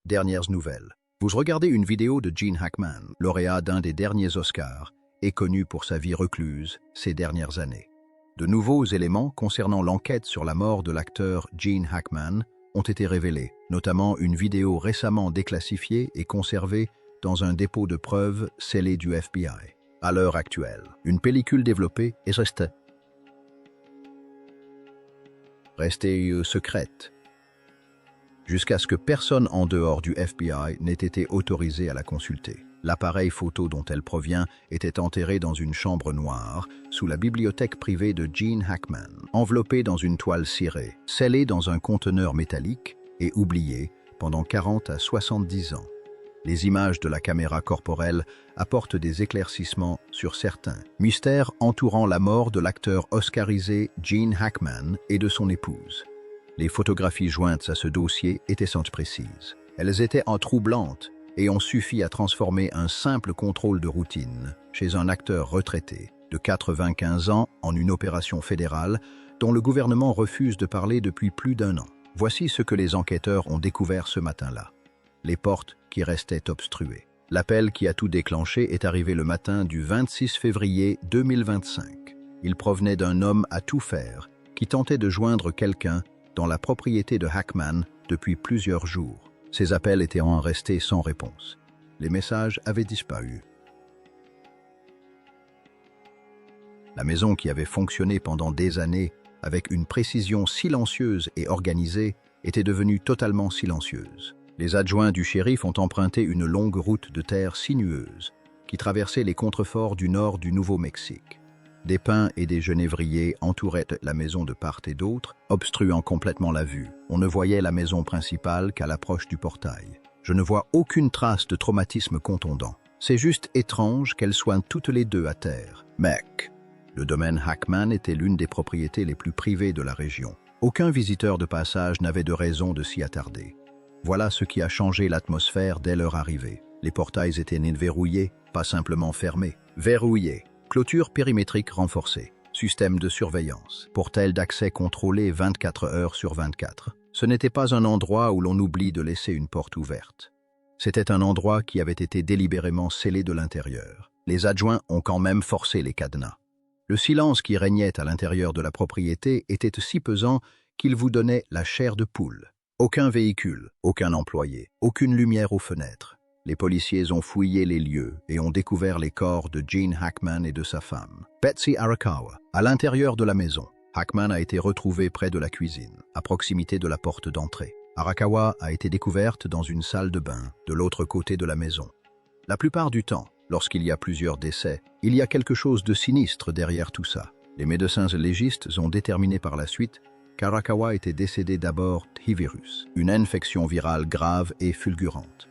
Dernières nouvelles. Vous regardez une vidéo de Gene Hackman, lauréat d'un des derniers Oscars, et connu pour sa vie recluse ces dernières années. De nouveaux éléments concernant l'enquête sur la mort de l'acteur Gene Hackman ont été révélés, notamment une vidéo récemment déclassifiée et conservée dans un dépôt de preuves scellé du FBI. À l'heure actuelle, une pellicule développée est restée secrète, jusqu'à ce que personne en dehors du FBI n'ait été autorisé à la consulter. L'appareil photo dont elle provient était enterré dans une chambre noire, sous la bibliothèque privée de Gene Hackman, enveloppé dans une toile cirée, scellé dans un conteneur métallique et oublié pendant 40 à 70 ans. Les images de la caméra corporelle apportent des éclaircissements sur certains mystères entourant la mort de l'acteur oscarisé Gene Hackman et de son épouse. Les photographies jointes à ce dossier étaient sans précises. Elles étaient troublantes et ont suffi à transformer un simple contrôle de routine chez un acteur retraité de 95 ans en une opération fédérale dont le gouvernement refuse de parler depuis plus d'1 an. Voici ce que les enquêteurs ont découvert ce matin-là. Les portes qui restaient obstruées. L'appel qui a tout déclenché est arrivé le matin du 26 février 2025. Il provenait d'un homme à tout faire qui tentait de joindre quelqu'un dans la propriété de Hackman depuis plusieurs jours. Ces appels étaient restés sans réponse. Les messages avaient disparu. La maison qui avait fonctionné pendant des années avec une précision silencieuse et organisée était devenue totalement silencieuse. Les adjoints du shérif ont emprunté une longue route de terre sinueuse qui traversait les contreforts du nord du Nouveau-Mexique. Des pins et des genévriers entouraient la maison de part et d'autre, obstruant complètement la vue. On ne voyait la maison principale qu'à l'approche du portail. Je ne vois aucune trace de traumatisme contondant. C'est juste étrange qu'elles soient toutes les deux à terre. Mec. Le domaine Hackman était l'une des propriétés les plus privées de la région. Aucun visiteur de passage n'avait de raison de s'y attarder. Voilà ce qui a changé l'atmosphère dès leur arrivée. Les portails étaient verrouillés, pas simplement fermés. Verrouillés. Clôture périmétrique renforcée. Système de surveillance. Portail d'accès contrôlé 24 heures sur 24. Ce n'était pas un endroit où l'on oublie de laisser une porte ouverte. C'était un endroit qui avait été délibérément scellé de l'intérieur. Les adjoints ont quand même forcé les cadenas. Le silence qui régnait à l'intérieur de la propriété était si pesant qu'il vous donnait la chair de poule. Aucun véhicule, aucun employé, aucune lumière aux fenêtres. Les policiers ont fouillé les lieux et ont découvert les corps de Gene Hackman et de sa femme, Betsy Arakawa, à l'intérieur de la maison. Hackman a été retrouvé près de la cuisine, à proximité de la porte d'entrée. Arakawa a été découverte dans une salle de bain, de l'autre côté de la maison. La plupart du temps, lorsqu'il y a plusieurs décès, il y a quelque chose de sinistre derrière tout ça. Les médecins légistes ont déterminé par la suite qu'Arakawa était décédé d'abord d'HIV, une infection virale grave et fulgurante.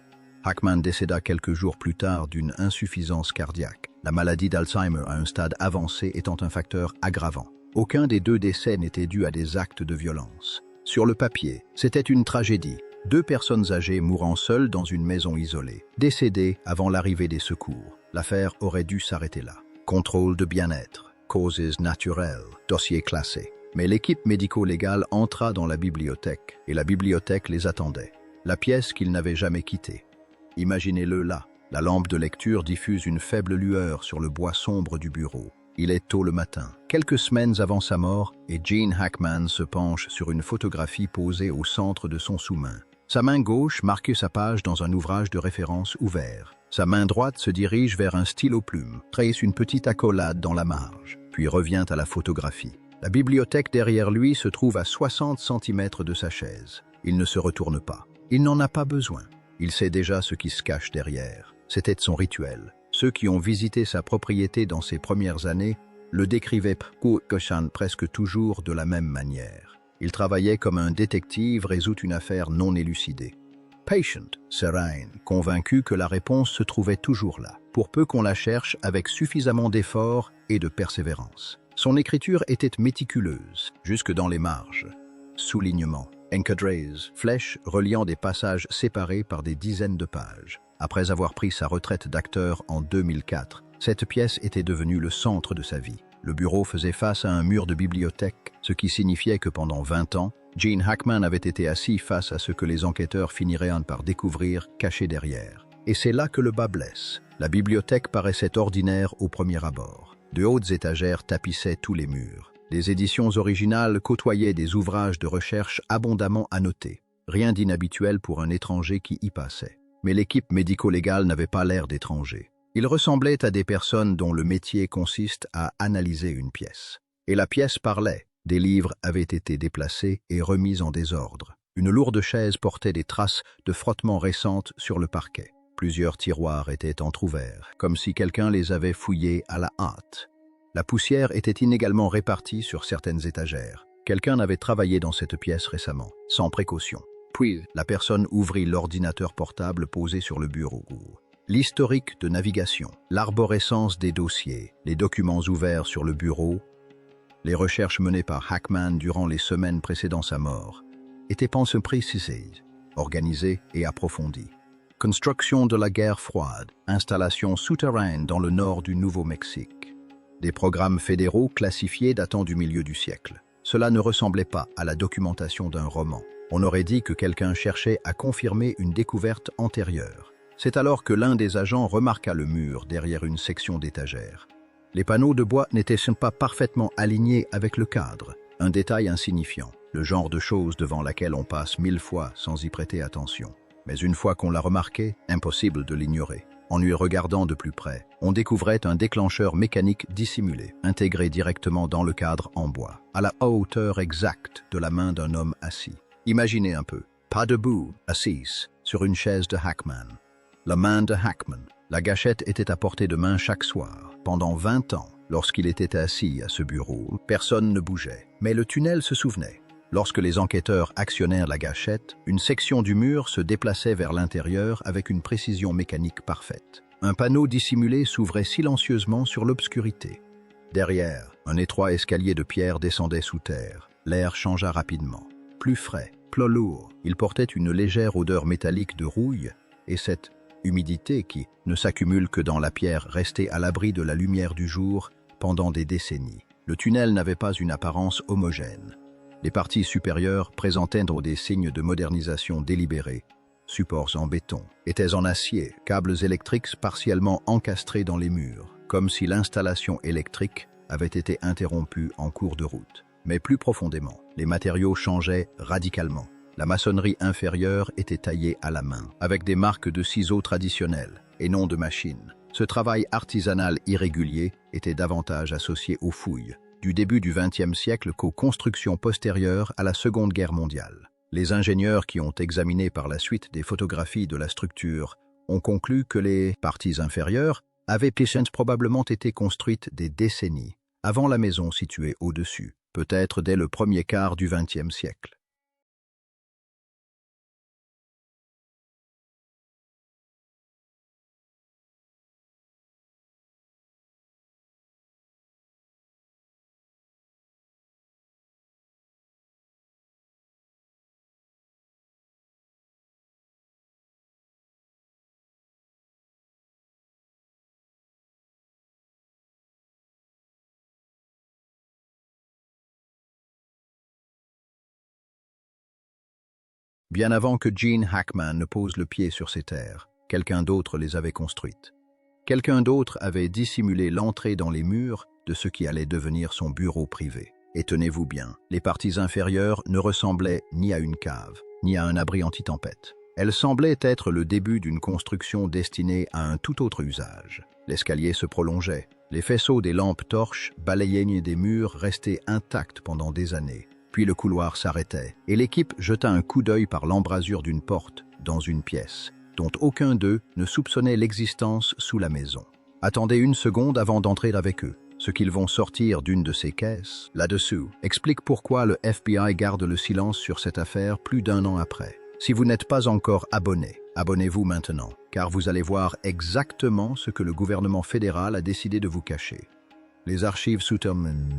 Hackman décéda quelques jours plus tard d'une insuffisance cardiaque, la maladie d'Alzheimer à un stade avancé étant un facteur aggravant. Aucun des deux décès n'était dû à des actes de violence. Sur le papier, c'était une tragédie. 2 personnes âgées mourant seules dans une maison isolée, décédées avant l'arrivée des secours. L'affaire aurait dû s'arrêter là. Contrôle de bien-être, causes naturelles, dossier classé. Mais l'équipe médico-légale entra dans la bibliothèque, et la bibliothèque les attendait. La pièce qu'ils n'avaient jamais quittée. Imaginez-le là. La lampe de lecture diffuse une faible lueur sur le bois sombre du bureau. Il est tôt le matin, quelques semaines avant sa mort, et Gene Hackman se penche sur une photographie posée au centre de son sous-main. Sa main gauche marque sa page dans un ouvrage de référence ouvert. Sa main droite se dirige vers un stylo plume, trace une petite accolade dans la marge, puis revient à la photographie. La bibliothèque derrière lui se trouve à 60 cm de sa chaise. Il ne se retourne pas. Il n'en a pas besoin. Il sait déjà ce qui se cache derrière. C'était son rituel. Ceux qui ont visité sa propriété dans ses premières années le décrivaient presque toujours de la même manière. Il travaillait comme un détective résout une affaire non élucidée. Patient, serein, convaincu que la réponse se trouvait toujours là, pour peu qu'on la cherche avec suffisamment d'effort et de persévérance. Son écriture était méticuleuse, jusque dans les marges. Soulignements, encadrés, flèches reliant des passages séparés par des dizaines de pages. Après avoir pris sa retraite d'acteur en 2004, cette pièce était devenue le centre de sa vie. Le bureau faisait face à un mur de bibliothèque, ce qui signifiait que pendant 20 ans, Gene Hackman avait été assis face à ce que les enquêteurs finiraient par découvrir caché derrière. Et c'est là que le bas blesse. La bibliothèque paraissait ordinaire au premier abord. De hautes étagères tapissaient tous les murs. Des éditions originales côtoyaient des ouvrages de recherche abondamment annotés. Rien d'inhabituel pour un étranger qui y passait. Mais l'équipe médico-légale n'avait pas l'air d'étrangers. Ils ressemblaient à des personnes dont le métier consiste à analyser une pièce. Et la pièce parlait. Des livres avaient été déplacés et remis en désordre. Une lourde chaise portait des traces de frottement récentes sur le parquet. Plusieurs tiroirs étaient entr'ouverts, comme si quelqu'un les avait fouillés à la hâte. La poussière était inégalement répartie sur certaines étagères. Quelqu'un avait travaillé dans cette pièce récemment, sans précaution. Puis, la personne ouvrit l'ordinateur portable posé sur le bureau. L'historique de navigation, l'arborescence des dossiers, les documents ouverts sur le bureau, les recherches menées par Hackman durant les semaines précédant sa mort, étaient pensées précisées, organisées et approfondies. Construction de la guerre froide, installation souterraine dans le nord du Nouveau-Mexique. Des programmes fédéraux classifiés datant du milieu du siècle. Cela ne ressemblait pas à la documentation d'un roman. On aurait dit que quelqu'un cherchait à confirmer une découverte antérieure. C'est alors que l'un des agents remarqua le mur derrière une section d'étagères. Les panneaux de bois n'étaient pas parfaitement alignés avec le cadre, un détail insignifiant, le genre de chose devant laquelle on passe 1000 fois sans y prêter attention. Mais une fois qu'on l'a remarqué, impossible de l'ignorer. En y regardant de plus près, on découvrait un déclencheur mécanique dissimulé, intégré directement dans le cadre en bois, à la hauteur exacte de la main d'un homme assis. Imaginez un peu, pas debout, assise, sur une chaise de Hackman. La main de Hackman. La gâchette était à portée de main chaque soir. Pendant 20 ans, lorsqu'il était assis à ce bureau, personne ne bougeait. Mais le tunnel se souvenait. Lorsque les enquêteurs actionnèrent la gâchette, une section du mur se déplaçait vers l'intérieur avec une précision mécanique parfaite. Un panneau dissimulé s'ouvrait silencieusement sur l'obscurité. Derrière, un étroit escalier de pierre descendait sous terre. L'air changea rapidement. Plus frais, plus lourd, il portait une légère odeur métallique de rouille, et cette humidité qui ne s'accumule que dans la pierre restée à l'abri de la lumière du jour pendant des décennies. Le tunnel n'avait pas une apparence homogène. Les parties supérieures présentaient des signes de modernisation délibérés. Supports en béton, étaient en acier, câbles électriques partiellement encastrés dans les murs, comme si l'installation électrique avait été interrompue en cours de route. Mais plus profondément, les matériaux changeaient radicalement. La maçonnerie inférieure était taillée à la main, avec des marques de ciseaux traditionnels, et non de machines. Ce travail artisanal irrégulier était davantage associé aux fouilles, du début du XXe siècle qu'aux constructions postérieures à la Seconde Guerre mondiale. Les ingénieurs qui ont examiné par la suite des photographies de la structure ont conclu que les parties inférieures avaient probablement été construites des décennies avant la maison située au-dessus, peut-être dès le premier quart du XXe siècle. Bien avant que Gene Hackman ne pose le pied sur ces terres, quelqu'un d'autre les avait construites. Quelqu'un d'autre avait dissimulé l'entrée dans les murs de ce qui allait devenir son bureau privé. Et tenez-vous bien, les parties inférieures ne ressemblaient ni à une cave, ni à un abri anti-tempête. Elles semblaient être le début d'une construction destinée à un tout autre usage. L'escalier se prolongeait, les faisceaux des lampes torches balayaient des murs restés intacts pendant des années. Puis le couloir s'arrêtait, et l'équipe jeta un coup d'œil par l'embrasure d'une porte dans une pièce, dont aucun d'eux ne soupçonnait l'existence sous la maison. Attendez une seconde avant d'entrer avec eux. Ce qu'ils vont sortir d'une de ces caisses, là-dessous, explique pourquoi le FBI garde le silence sur cette affaire plus d'1 an après. Si vous n'êtes pas encore abonné, abonnez-vous maintenant, car vous allez voir exactement ce que le gouvernement fédéral a décidé de vous cacher. Les archives souterraines.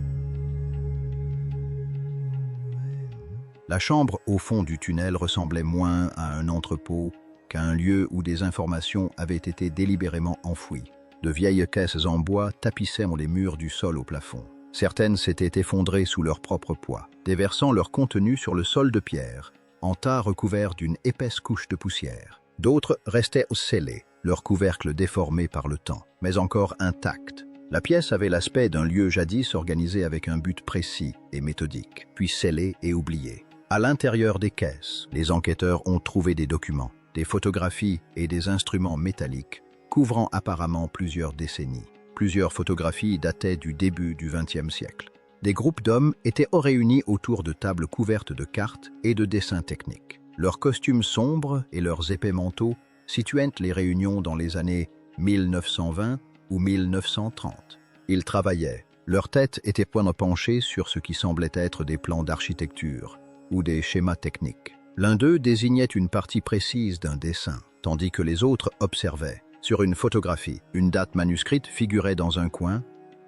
La chambre au fond du tunnel ressemblait moins à un entrepôt qu'à un lieu où des informations avaient été délibérément enfouies. De vieilles caisses en bois tapissaient les murs du sol au plafond. Certaines s'étaient effondrées sous leur propre poids, déversant leur contenu sur le sol de pierre, en tas recouvert d'une épaisse couche de poussière. D'autres restaient scellées, leur couvercle déformé par le temps, mais encore intact. La pièce avait l'aspect d'un lieu jadis organisé avec un but précis et méthodique, puis scellé et oublié. À l'intérieur des caisses, les enquêteurs ont trouvé des documents, des photographies et des instruments métalliques, couvrant apparemment plusieurs décennies. Plusieurs photographies dataient du début du XXe siècle. Des groupes d'hommes étaient réunis autour de tables couvertes de cartes et de dessins techniques. Leurs costumes sombres et leurs épais manteaux situaient les réunions dans les années 1920 ou 1930. Ils travaillaient. Leurs têtes étaient penchées sur ce qui semblait être des plans d'architecture ou des schémas techniques. L'un d'eux désignait une partie précise d'un dessin, tandis que les autres observaient. Sur une photographie, une date manuscrite figurait dans un coin,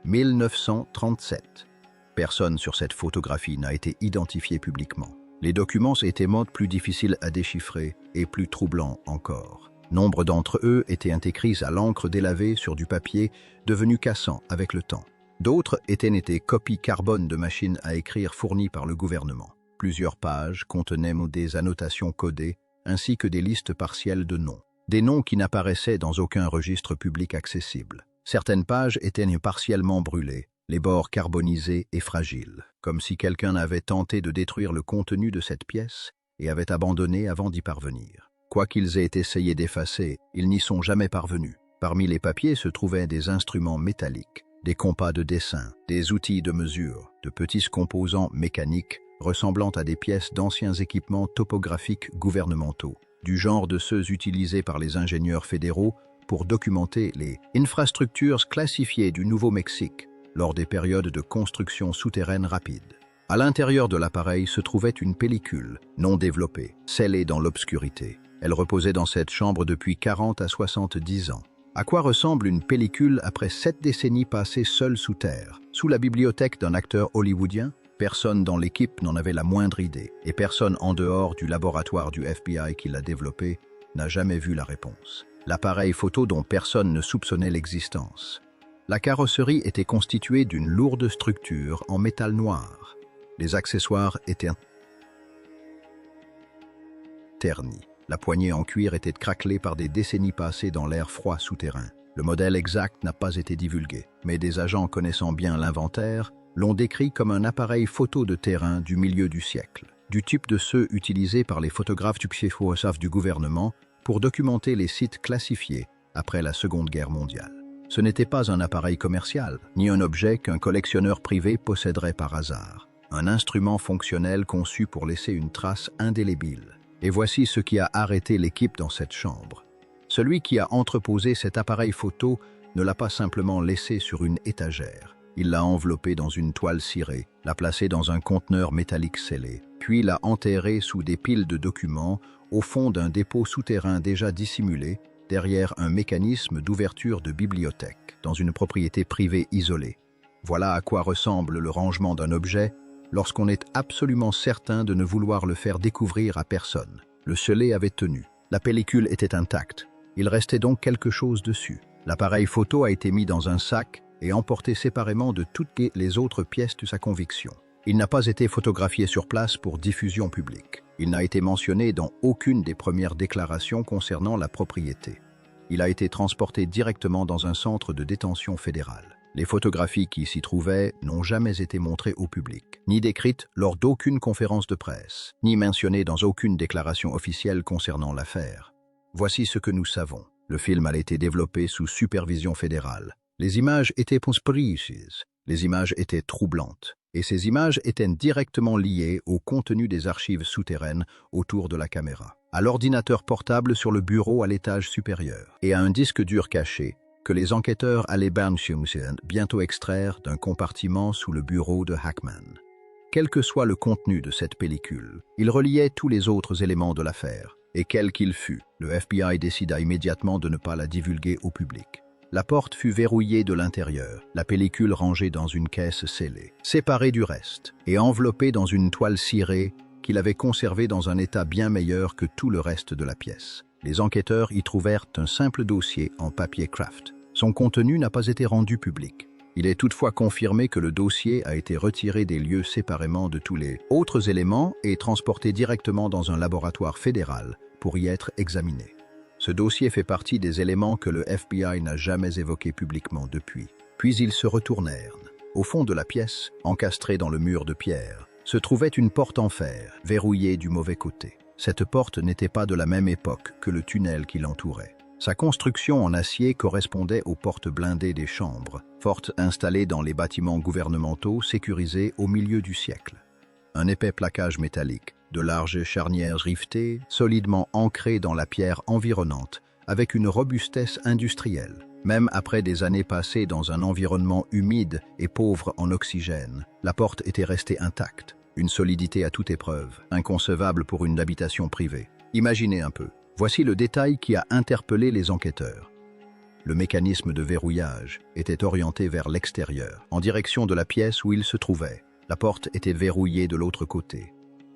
1937. Personne sur cette photographie n'a été identifié publiquement. Les documents étaient plus difficiles à déchiffrer et plus troublants encore. Nombre d'entre eux étaient écrits à l'encre délavée sur du papier devenu cassant avec le temps. D'autres étaient copies carbone de machines à écrire fournies par le gouvernement. Plusieurs pages contenaient des annotations codées ainsi que des listes partielles de noms. Des noms qui n'apparaissaient dans aucun registre public accessible. Certaines pages étaient partiellement brûlées, les bords carbonisés et fragiles, comme si quelqu'un avait tenté de détruire le contenu de cette pièce et avait abandonné avant d'y parvenir. Quoi qu'ils aient essayé d'effacer, ils n'y sont jamais parvenus. Parmi les papiers se trouvaient des instruments métalliques, des compas de dessin, des outils de mesure, de petits composants mécaniques ressemblant à des pièces d'anciens équipements topographiques gouvernementaux, du genre de ceux utilisés par les ingénieurs fédéraux pour documenter les infrastructures classifiées du Nouveau-Mexique lors des périodes de construction souterraine rapide. À l'intérieur de l'appareil se trouvait une pellicule non développée, scellée dans l'obscurité. Elle reposait dans cette chambre depuis 40 à 70 ans. À quoi ressemble une pellicule après 7 décennies passées seule sous terre, sous la bibliothèque d'un acteur hollywoodien? Personne dans l'équipe n'en avait la moindre idée, et personne en dehors du laboratoire du FBI qui l'a développé n'a jamais vu la réponse. L'appareil photo dont personne ne soupçonnait l'existence. La carrosserie était constituée d'une lourde structure en métal noir. Les accessoires étaient ternis. La poignée en cuir était craquelée par des décennies passées dans l'air froid souterrain. Le modèle exact n'a pas été divulgué, mais des agents connaissant bien l'inventaire l'ont décrit comme un appareil photo de terrain du milieu du siècle, du type de ceux utilisés par les photographes du gouvernement pour documenter les sites classifiés après la Seconde Guerre mondiale. Ce n'était pas un appareil commercial, ni un objet qu'un collectionneur privé posséderait par hasard. Un instrument fonctionnel conçu pour laisser une trace indélébile. Et voici ce qui a arrêté l'équipe dans cette chambre. Celui qui a entreposé cet appareil photo ne l'a pas simplement laissé sur une étagère. Il l'a enveloppé dans une toile cirée, l'a placé dans un conteneur métallique scellé, puis l'a enterré sous des piles de documents au fond d'un dépôt souterrain déjà dissimulé derrière un mécanisme d'ouverture de bibliothèque dans une propriété privée isolée. Voilà à quoi ressemble le rangement d'un objet lorsqu'on est absolument certain de ne vouloir le faire découvrir à personne. Le scellé avait tenu. La pellicule était intacte. Il restait donc quelque chose dessus. L'appareil photo a été mis dans un sac et emporté séparément de toutes les autres pièces de sa conviction. Il n'a pas été photographié sur place pour diffusion publique. Il n'a été mentionné dans aucune des premières déclarations concernant la propriété. Il a été transporté directement dans un centre de détention fédéral. Les photographies qui s'y trouvaient n'ont jamais été montrées au public, ni décrites lors d'aucune conférence de presse, ni mentionnées dans aucune déclaration officielle concernant l'affaire. Voici ce que nous savons. Le film a été développé sous supervision fédérale. Les images étaient précises, les images étaient troublantes, et ces images étaient directement liées au contenu des archives souterraines autour de la caméra, à l'ordinateur portable sur le bureau à l'étage supérieur, et à un disque dur caché que les enquêteurs allaient bientôt extraire d'un compartiment sous le bureau de Hackman. Quel que soit le contenu de cette pellicule, il reliait tous les autres éléments de l'affaire, et quel qu'il fût, le FBI décida immédiatement de ne pas la divulguer au public. La porte fut verrouillée de l'intérieur, la pellicule rangée dans une caisse scellée, séparée du reste, et enveloppée dans une toile cirée qu'il avait conservée dans un état bien meilleur que tout le reste de la pièce. Les enquêteurs y trouvèrent un simple dossier en papier craft. Son contenu n'a pas été rendu public. Il est toutefois confirmé que le dossier a été retiré des lieux séparément de tous les autres éléments et transporté directement dans un laboratoire fédéral pour y être examiné. Ce dossier fait partie des éléments que le FBI n'a jamais évoqués publiquement depuis. Puis ils se retournèrent. Au fond de la pièce, encastrée dans le mur de pierre, se trouvait une porte en fer, verrouillée du mauvais côté. Cette porte n'était pas de la même époque que le tunnel qui l'entourait. Sa construction en acier correspondait aux portes blindées des chambres, fortes installées dans les bâtiments gouvernementaux sécurisés au milieu du siècle. Un épais plaquage métallique, de larges charnières rivetées, solidement ancrées dans la pierre environnante, avec une robustesse industrielle. Même après des années passées dans un environnement humide et pauvre en oxygène, la porte était restée intacte, une solidité à toute épreuve, inconcevable pour une habitation privée. Imaginez un peu. Voici le détail qui a interpellé les enquêteurs. Le mécanisme de verrouillage était orienté vers l'extérieur, en direction de la pièce où il se trouvait. La porte était verrouillée de l'autre côté.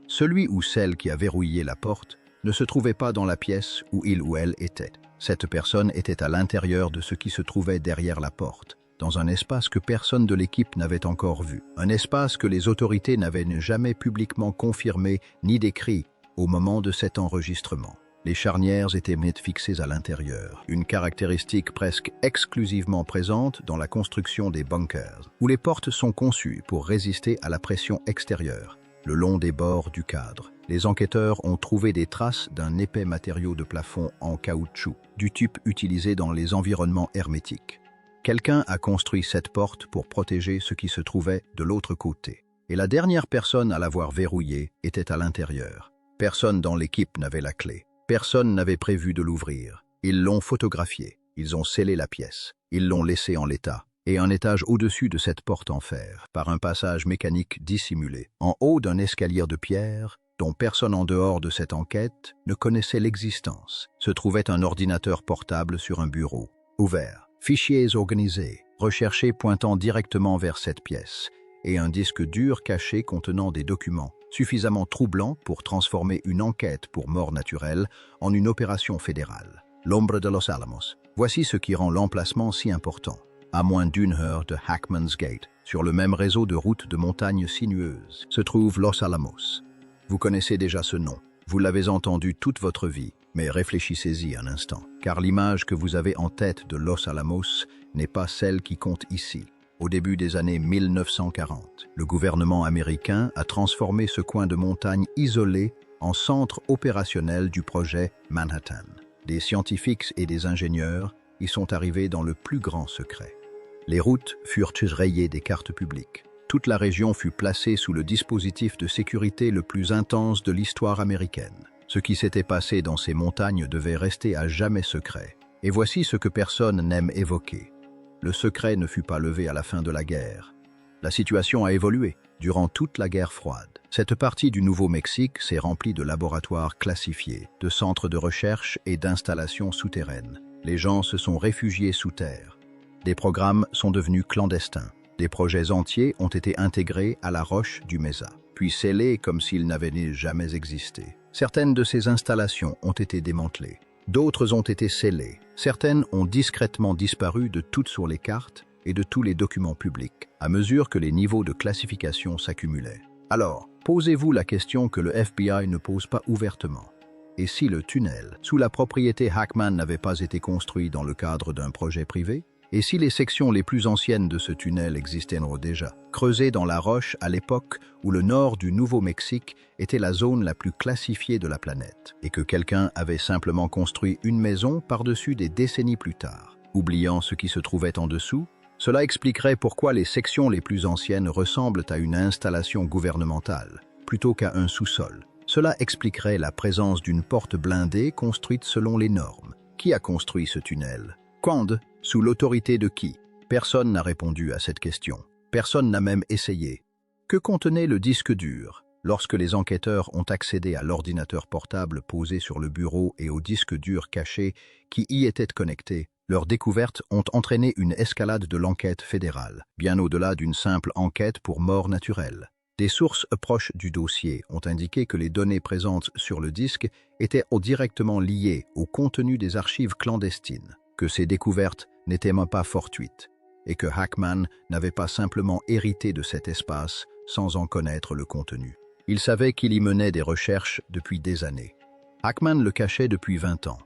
Celui ou celle qui a verrouillé la porte ne se trouvait pas dans la pièce où il ou elle était. Cette personne était à l'intérieur de ce qui se trouvait derrière la porte, dans un espace que personne de l'équipe n'avait encore vu. Un espace que les autorités n'avaient jamais publiquement confirmé ni décrit au moment de cet enregistrement. Les charnières étaient fixées à l'intérieur, une caractéristique presque exclusivement présente dans la construction des bunkers, où les portes sont conçues pour résister à la pression extérieure. Le long des bords du cadre, les enquêteurs ont trouvé des traces d'un épais matériau de plafond en caoutchouc, du type utilisé dans les environnements hermétiques. Quelqu'un a construit cette porte pour protéger ce qui se trouvait de l'autre côté, et la dernière personne à l'avoir verrouillée était à l'intérieur. Personne dans l'équipe n'avait la clé. Personne n'avait prévu de l'ouvrir. Ils l'ont photographié, ils ont scellé la pièce, ils l'ont laissée en l'état, et un étage au-dessus de cette porte en fer, par un passage mécanique dissimulé, en haut d'un escalier de pierre, dont personne en dehors de cette enquête ne connaissait l'existence, se trouvait un ordinateur portable sur un bureau, ouvert, fichiers organisés, recherchés pointant directement vers cette pièce, et un disque dur caché contenant des documents, suffisamment troublant pour transformer une enquête pour mort naturelle en une opération fédérale. L'ombre de Los Alamos. Voici ce qui rend l'emplacement si important. À moins d'une heure de Hackman's Gate, sur le même réseau de routes de montagnes sinueuses, se trouve Los Alamos. Vous connaissez déjà ce nom. Vous l'avez entendu toute votre vie, mais réfléchissez-y un instant, car l'image que vous avez en tête de Los Alamos n'est pas celle qui compte ici. Au début des années 1940, le gouvernement américain a transformé ce coin de montagne isolé en centre opérationnel du projet Manhattan. Des scientifiques et des ingénieurs y sont arrivés dans le plus grand secret. Les routes furent rayées des cartes publiques. Toute la région fut placée sous le dispositif de sécurité le plus intense de l'histoire américaine. Ce qui s'était passé dans ces montagnes devait rester à jamais secret. Et voici ce que personne n'aime évoquer. Le secret ne fut pas levé à la fin de la guerre. La situation a évolué durant toute la guerre froide. Cette partie du Nouveau-Mexique s'est remplie de laboratoires classifiés, de centres de recherche et d'installations souterraines. Les gens se sont réfugiés sous terre. Des programmes sont devenus clandestins. Des projets entiers ont été intégrés à la roche du Mesa, puis scellés comme s'ils n'avaient jamais existé. Certaines de ces installations ont été démantelées. D'autres ont été scellées. Certaines ont discrètement disparu de toutes sur les cartes et de tous les documents publics, à mesure que les niveaux de classification s'accumulaient. Alors, posez-vous la question que le FBI ne pose pas ouvertement. Et si le tunnel, sous la propriété Hackman, n'avait pas été construit dans le cadre d'un projet privé? Et si les sections les plus anciennes de ce tunnel existaient déjà, creusées dans la roche à l'époque où le nord du Nouveau-Mexique était la zone la plus classifiée de la planète, et que quelqu'un avait simplement construit une maison par-dessus des décennies plus tard, oubliant ce qui se trouvait en dessous? Cela expliquerait pourquoi les sections les plus anciennes ressemblent à une installation gouvernementale, plutôt qu'à un sous-sol. Cela expliquerait la présence d'une porte blindée construite selon les normes. Qui a construit ce tunnel? Quand? Sous l'autorité de qui? Personne n'a répondu à cette question. Personne n'a même essayé. Que contenait le disque dur? Lorsque les enquêteurs ont accédé à l'ordinateur portable posé sur le bureau et au disque dur caché qui y était connecté, leurs découvertes ont entraîné une escalade de l'enquête fédérale, bien au-delà d'une simple enquête pour mort naturelle. Des sources proches du dossier ont indiqué que les données présentes sur le disque étaient directement liées au contenu des archives clandestines, que ces découvertes n'étaient même pas fortuites. et que Hackman n'avait pas simplement hérité de cet espace sans en connaître le contenu. Il savait qu'il y menait des recherches depuis des années. Hackman le cachait depuis 20 ans.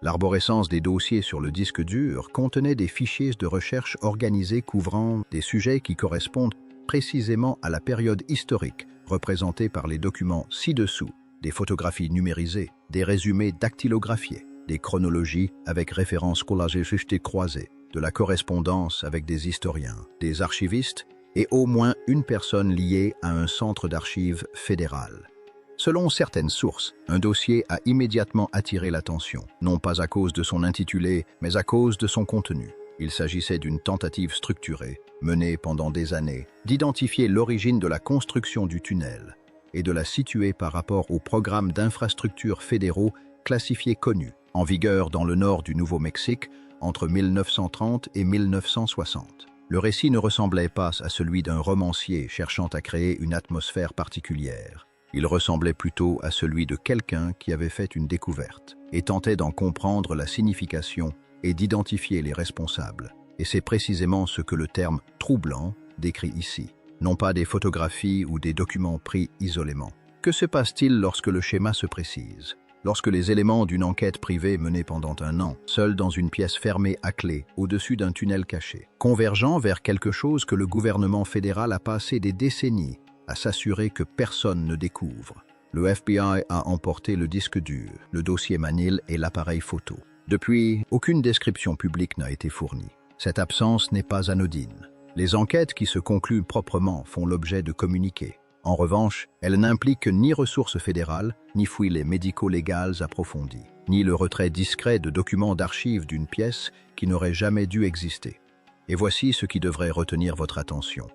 L'arborescence des dossiers sur le disque dur contenait des fichiers de recherche organisés couvrant des sujets qui correspondent précisément à la période historique représentée par les documents ci-dessous, des photographies numérisées, des résumés dactylographiés, des chronologies avec références collagées croisées, de la correspondance avec des historiens, des archivistes et au moins une personne liée à un centre d'archives fédéral. Selon certaines sources, un dossier a immédiatement attiré l'attention, non pas à cause de son intitulé, mais à cause de son contenu. Il s'agissait d'une tentative structurée, menée pendant des années, d'identifier l'origine de la construction du tunnel et de la situer par rapport aux programmes d'infrastructures fédéraux classifiés connus, en vigueur dans le nord du Nouveau-Mexique entre 1930 et 1960. Le récit ne ressemblait pas à celui d'un romancier cherchant à créer une atmosphère particulière. Il ressemblait plutôt à celui de quelqu'un qui avait fait une découverte et tentait d'en comprendre la signification et d'identifier les responsables. Et c'est précisément ce que le terme « troublant » décrit ici, non pas des photographies ou des documents pris isolément. Que se passe-t-il lorsque le schéma se précise? Lorsque les éléments d'une enquête privée menée pendant un an, seule dans une pièce fermée à clé, au-dessus d'un tunnel caché, convergeant vers quelque chose que le gouvernement fédéral a passé des décennies à s'assurer que personne ne découvre. Le FBI a emporté le disque dur, le dossier Manil et l'appareil photo. Depuis, aucune description publique n'a été fournie. Cette absence n'est pas anodine. Les enquêtes qui se concluent proprement font l'objet de communiqués. En revanche, elles n'impliquent ni ressources fédérales, ni fouilles médico-légales approfondies, ni le retrait discret de documents d'archives d'une pièce qui n'aurait jamais dû exister. Et voici ce qui devrait retenir votre attention.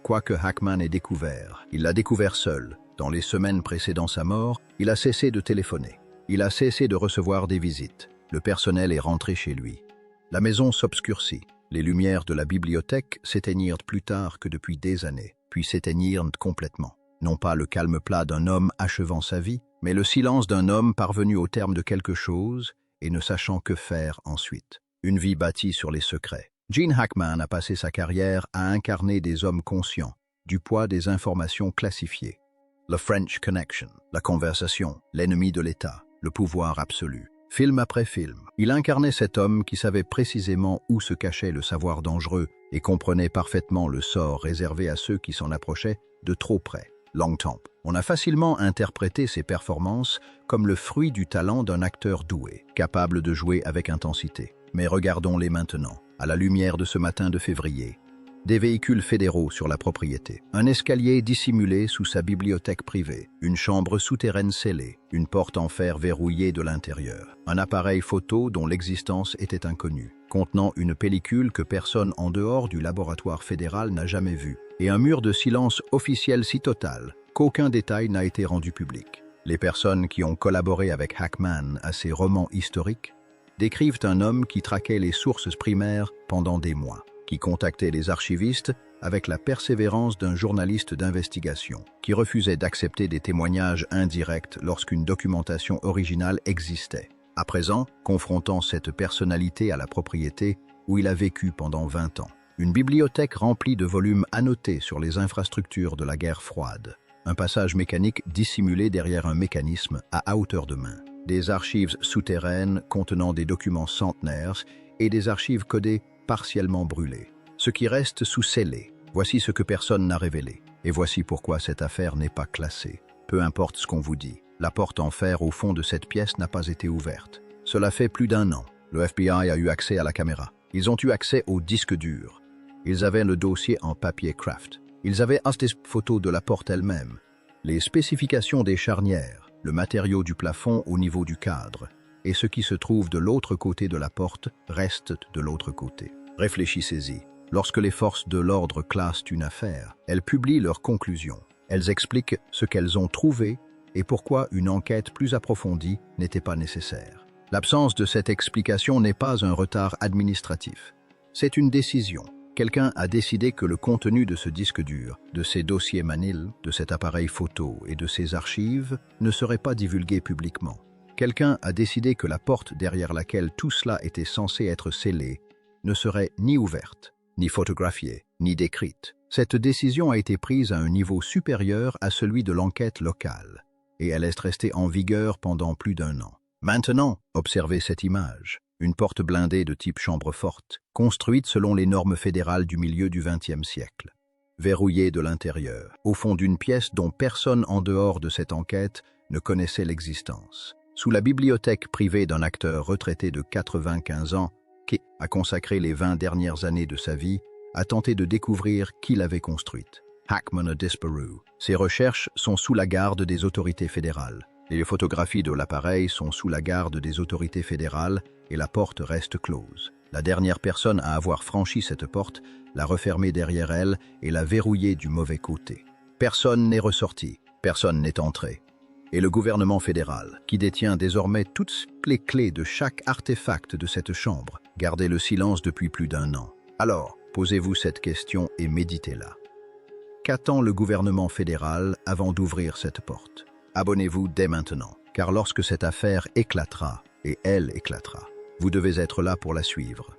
Quoique Hackman ait découvert, il l'a découvert seul. Dans les semaines précédant sa mort, il a cessé de téléphoner. Il a cessé de recevoir des visites. Le personnel est rentré chez lui. La maison s'obscurcit. Les lumières de la bibliothèque s'éteignirent plus tard que depuis des années, puis s'éteignirent complètement. Non pas le calme plat d'un homme achevant sa vie, mais le silence d'un homme parvenu au terme de quelque chose et ne sachant que faire ensuite. Une vie bâtie sur les secrets. Gene Hackman a passé sa carrière à incarner des hommes conscients, du poids des informations classifiées. Le French Connection, la conversation, l'ennemi de l'État, le pouvoir absolu. Film après film, il incarnait cet homme qui savait précisément où se cachait le savoir dangereux et comprenait parfaitement le sort réservé à ceux qui s'en approchaient de trop près. Longtemps, on a facilement interprété ses performances comme le fruit du talent d'un acteur doué, capable de jouer avec intensité. Mais regardons-les maintenant, à la lumière de ce matin de février. Des véhicules fédéraux sur la propriété, un escalier dissimulé sous sa bibliothèque privée, une chambre souterraine scellée, une porte en fer verrouillée de l'intérieur, un appareil photo dont l'existence était inconnue, contenant une pellicule que personne en dehors du laboratoire fédéral n'a jamais vue, et un mur de silence officiel si total qu'aucun détail n'a été rendu public. Les personnes qui ont collaboré avec Hackman à ces romans historiques décrivent un homme qui traquait les sources primaires pendant des mois, qui contactait les archivistes avec la persévérance d'un journaliste d'investigation, qui refusait d'accepter des témoignages indirects lorsqu'une documentation originale existait. À présent, confrontant cette personnalité à la propriété où il a vécu pendant 20 ans. Une bibliothèque remplie de volumes annotés sur les infrastructures de la guerre froide. Un passage mécanique dissimulé derrière un mécanisme à hauteur de main. Des archives souterraines contenant des documents centenaires et des archives codées partiellement brûlées. Ce qui reste sous scellé, voici ce que personne n'a révélé. Et voici pourquoi cette affaire n'est pas classée. Peu importe ce qu'on vous dit, la porte en fer au fond de cette pièce n'a pas été ouverte. Cela fait plus d'1 an. Le FBI a eu accès à la caméra. Ils ont eu accès au disque dur. Ils avaient le dossier en papier craft. Ils avaient des photos de la porte elle-même, les spécifications des charnières, le matériau du plafond au niveau du cadre, et ce qui se trouve de l'autre côté de la porte reste de l'autre côté. Réfléchissez-y. Lorsque les forces de l'ordre classent une affaire, elles publient leurs conclusions. Elles expliquent ce qu'elles ont trouvé et pourquoi une enquête plus approfondie n'était pas nécessaire. L'absence de cette explication n'est pas un retard administratif. C'est une décision. Quelqu'un a décidé que le contenu de ce disque dur, de ces dossiers Manil, de cet appareil photo et de ces archives ne serait pas divulgué publiquement. Quelqu'un a décidé que la porte derrière laquelle tout cela était censé être scellé ne serait ni ouverte, ni photographiée, ni décrite. Cette décision a été prise à un niveau supérieur à celui de l'enquête locale, et elle est restée en vigueur pendant plus d'1 an. Maintenant, observez cette image. Une porte blindée de type chambre forte, construite selon les normes fédérales du milieu du XXe siècle. Verrouillée de l'intérieur, au fond d'une pièce dont personne en dehors de cette enquête ne connaissait l'existence. Sous la bibliothèque privée d'un acteur retraité de 95 ans, qui a consacré les 20 dernières années de sa vie à tenter de découvrir qui l'avait construite. Hackman Disparu. Ses recherches sont sous la garde des autorités fédérales. Les photographies de l'appareil sont sous la garde des autorités fédérales et la porte reste close. La dernière personne à avoir franchi cette porte l'a refermée derrière elle et l'a verrouillée du mauvais côté. Personne n'est ressorti, personne n'est entré. Et le gouvernement fédéral, qui détient désormais toutes les clés de chaque artefact de cette chambre, gardait le silence depuis plus d'1 an. Alors, posez-vous cette question et méditez-la. Qu'attend le gouvernement fédéral avant d'ouvrir cette porte? Abonnez-vous dès maintenant, car lorsque cette affaire éclatera, et elle éclatera, vous devez être là pour la suivre.